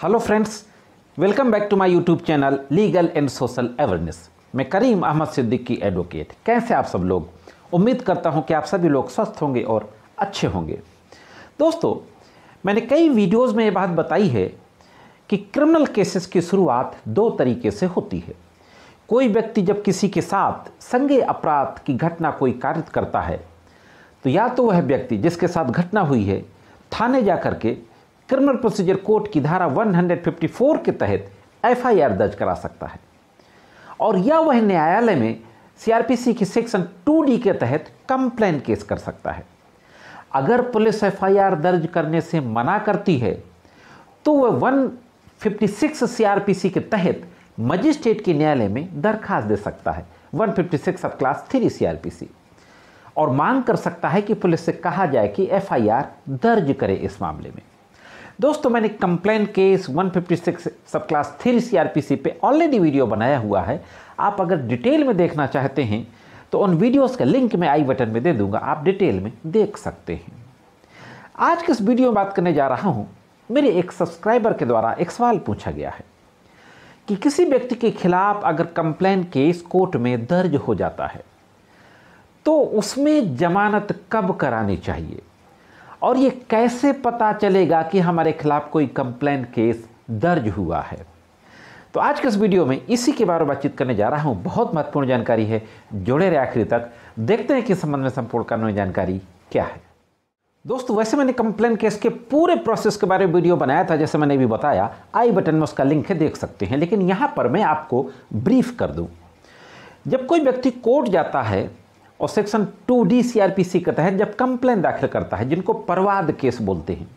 Hello friends, welcome back to my YouTube channel legal and social awareness. मैं Karim Ahmad Siddiqui advocate. कैसे आप सब लोग? उम्मीद करता हूं कि आप सभी लोग स्वस्थ होंगे और अच्छे होंगे। दोस्तों, मैंने कई वीडियोस में ये बात बताई है कि क्रिमिनल केसेस की शुरुआत दो तरीके से होती है। कोई व्यक्ति जब किसी के साथ संज्ञेय अपराध की घटना कोई कारित करता है तो या तो वह व्यक्ति जिसके साथ घटना हुई है थाने जाकर के क्रिमिनल प्रोसीजर कोड की धारा 154 के तहत एफआईआर दर्ज करा सकता है, और या वह न्यायालय में सीआरपीसी की सेक्शन 2D के तहत कंप्लेन केस कर सकता है। अगर पुलिस एफआईआर दर्ज करने से मना करती है तो वह 156 सीआरपीसी के तहत मजिस्ट्रेट के न्यायालय में दरखास्त दे सकता है, 156 सब क्लास 3 सीआरपीसी, और मांग कर सकता है कि पुलिस से कहा जाए कि एफआईआर दर्ज करे इस मामले में। दोस्तों, मैंने कंप्लेन केस 156 सब क्लास 3 सीआरपीसी पे ऑलरेडी वीडियो बनाया हुआ है। आप अगर डिटेल में देखना चाहते हैं तो उन वीडियोस का लिंक मैं आई बटन में दे दूंगा, आप डिटेल में देख सकते हैं। आज के इस वीडियो में बात करने जा रहा हूं, मेरे एक सब्सक्राइबर के द्वारा एक सवाल पूछा गया है कि किसी व्यक्ति के खिलाफ अगर कंप्लेन केस कोर्ट में दर्ज हो जाता है तो उसमें जमानत कब करानी चाहिए, और ये कैसे पता चलेगा कि हमारे खिलाफ कोई कंप्लेन केस दर्ज हुआ है। तो आज के इस वीडियो में इसी के बारे में बातचीत करने जा रहा हूं। बहुत महत्वपूर्ण जानकारी है, जुड़े रहे आखिरी तक। देखते हैं कि इस संबंध में संपूर्ण कानूनी जानकारी क्या है। दोस्तों, वैसे मैंने कंप्लेन केस के पूरे प्रोसेस के बारे में वीडियो बनाया था, जैसे मैंने भी बताया, आई बटन में उसका लिंक है, देख सकते हैं। लेकिन यहां पर मैं आपको ब्रीफ कर दूं। जब कोई व्यक्ति कोर्ट जाता है और सेक्शन 2D सीआरपीसी के तहत जब कंप्लेन दाखिल करता है, जिनको परवाद केस बोलते हैं,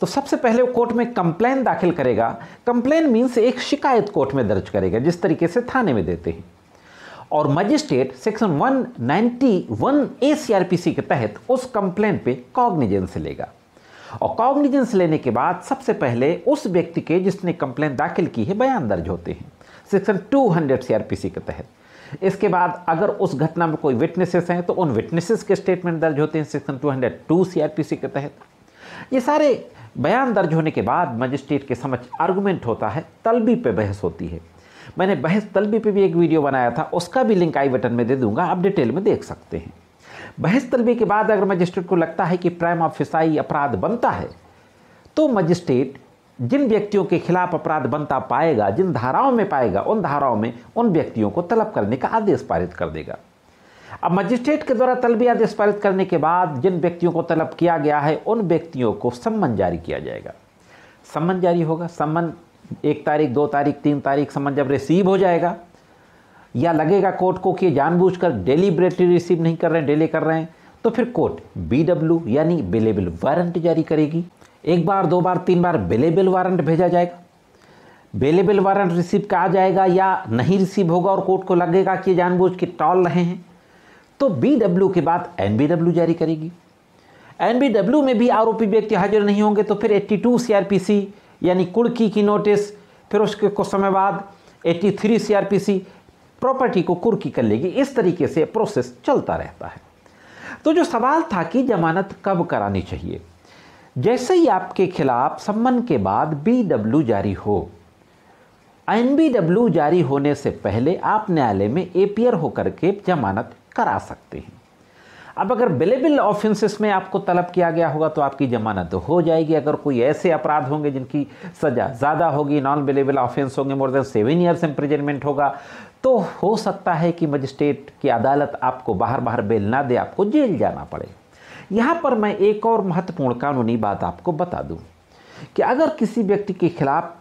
तो सबसे पहले वो कोर्ट में कंप्लेन दाखिल करेगा। कंप्लेन मीन्स एक शिकायत कोर्ट में दर्ज करेगा, जिस तरीके से थाने में देते हैं, और मजिस्ट्रेट सेक्शन 191A सीआरपीसी के तहत उस कंप्लेन पे कॉग्निजेंस लेगा, और कॉग्निजेंस लेने के बाद सबसे पहले उस व्यक्ति के जिसने कंप्लेन दाखिल की है बयान दर्ज होते हैं सेक्शन 200 सीआरपीसी के तहत। इसके बाद अगर उस घटना में कोई विटनेसेस हैं तो उन विटनेसेस के स्टेटमेंट दर्ज होते हैं सेक्शन 202 सीआरपीसी के तहत। ये सारे बयान दर्ज होने के बाद मजिस्ट्रेट के समक्ष आर्गुमेंट होता है, तलबी पे बहस होती है। मैंने बहस तलबी पे भी एक वीडियो बनाया था, उसका भी लिंक आई बटन में दे दूंगा, आप डिटेल में देख सकते हैं। बहस तलबी के बाद अगर मजिस्ट्रेट को लगता है कि प्राइमा फेसाई अपराध बनता है तो मजिस्ट्रेट जिन व्यक्तियों के खिलाफ अपराध बनता पाएगा, जिन धाराओं में पाएगा, उन धाराओं में उन व्यक्तियों को तलब करने का आदेश पारित कर देगा। अब मजिस्ट्रेट के द्वारा तलबी आदेश पारित करने के बाद जिन व्यक्तियों को तलब किया गया है उन व्यक्तियों को सम्मन जारी किया जाएगा। सम्मन जारी होगा, सम्मन 1 तारीख, 2 तारीख, 3 तारीख सम्मन जब रिसीव हो जाएगा, या लगेगा कोर्ट को कि जानबूझकर डेलिबरेटली रिसीव नहीं कर रहे हैं, डिले कर रहे हैं, तो फिर कोर्ट BW यानी बेलेबल वारंट जारी करेगी। 1 बार, 2 बार, 3 बार बेलेबल वारंट भेजा जाएगा। बेलेबल वारंट रिसीव का आ जाएगा या नहीं रिसीव होगा और कोर्ट को लगेगा कि जानबूझ के टॉल रहे हैं, तो BW के बाद NBW जारी करेगी। NBW में भी आरोपी व्यक्ति हाजिर नहीं होंगे तो फिर 82 सीआरपीसी यानी कुर्की की नोटिस, फिर उसके कुछ समय बाद 83 सीआरपीसी प्रॉपर्टी को कुर्की कर लेगी। इस तरीके से प्रोसेस चलता रहता है। तो जो सवाल था कि जमानत कब करानी चाहिए, जैसे ही आपके खिलाफ सम्मन के बाद BW जारी हो, NBW जारी होने से पहले आप न्यायालय में एपियर होकर के जमानत करा सकते हैं। अब अगर बेलेबल ऑफेंसेस में आपको तलब किया गया होगा तो आपकी जमानत हो जाएगी। अगर कोई ऐसे अपराध होंगे जिनकी सजा ज़्यादा होगी, नॉन बेलेबल ऑफेंस होंगे, मोर देन 7 ईयर्स इम्प्रिजनमेंट होगा, तो हो सकता है कि मजिस्ट्रेट की अदालत आपको बाहर बेल ना दे, आपको जेल जाना पड़े। यहाँ पर मैं एक और महत्वपूर्ण कानूनी बात आपको बता दूं कि अगर किसी व्यक्ति के खिलाफ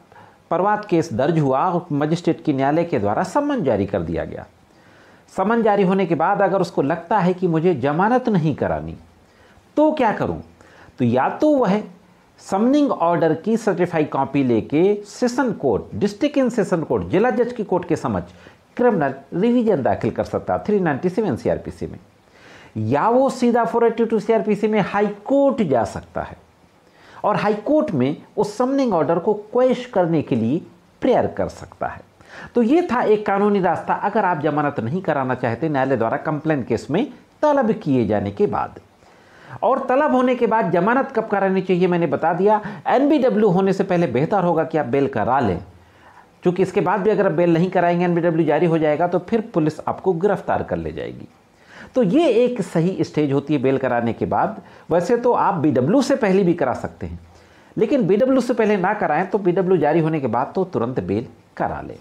परवाद केस दर्ज हुआ और मजिस्ट्रेट की न्यायालय के द्वारा सम्मन जारी कर दिया गया, सम्मन जारी होने के बाद अगर उसको लगता है कि मुझे जमानत नहीं करानी, तो क्या करूं? तो या तो वह समनिंग ऑर्डर की सर्टिफाइड कॉपी लेके session court, district in session court, जिला जज की कोर्ट के समक्ष क्रिमिनल रिवीजन दाखिल कर सकता है 397 सीआरपीसी में, या वो सीधा 482 सीआरपीसी में हाई कोर्ट जा सकता है और हाई कोर्ट में उस समनिंग ऑर्डर को क्वेश करने के लिए प्रेयर कर सकता है। तो ये था एक कानूनी रास्ता अगर आप जमानत नहीं कराना चाहते न्यायालय द्वारा कंप्लेन केस में तलब किए जाने के बाद। और तलब होने के बाद जमानत कब करानी चाहिए मैंने बता दिया। एनबीडब्ल्यू होने से पहले बेहतर होगा कि आप बेल करा लें, क्योंकि इसके बाद भी अगर आप बेल नहीं कराएंगे, एनबीडब्ल्यू जारी हो जाएगा तो फिर पुलिस आपको गिरफ्तार कर ले जाएगी। तो ये एक सही स्टेज होती है बेल कराने के बाद। वैसे तो आप बीडब्ल्यू से पहले भी करा सकते हैं, लेकिन बीडब्ल्यू से पहले ना कराएं तो बीडब्ल्यू जारी होने के बाद तो तुरंत बेल करा लें।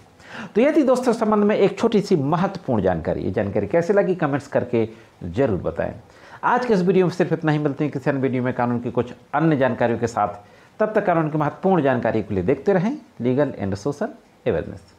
तो यह थी दोस्तों संबंध में एक छोटी सी महत्वपूर्ण जानकारी। ये जानकारी कैसे लगी कमेंट्स करके जरूर बताएं। आज के इस वीडियो में सिर्फ इतना ही। मिलते हैं किसी अन्य वीडियो में कानून की कुछ अन्य जानकारियों के साथ। तब तक कानून की महत्वपूर्ण जानकारी के लिए देखते रहें लीगल एंड सोशल अवेयरनेस।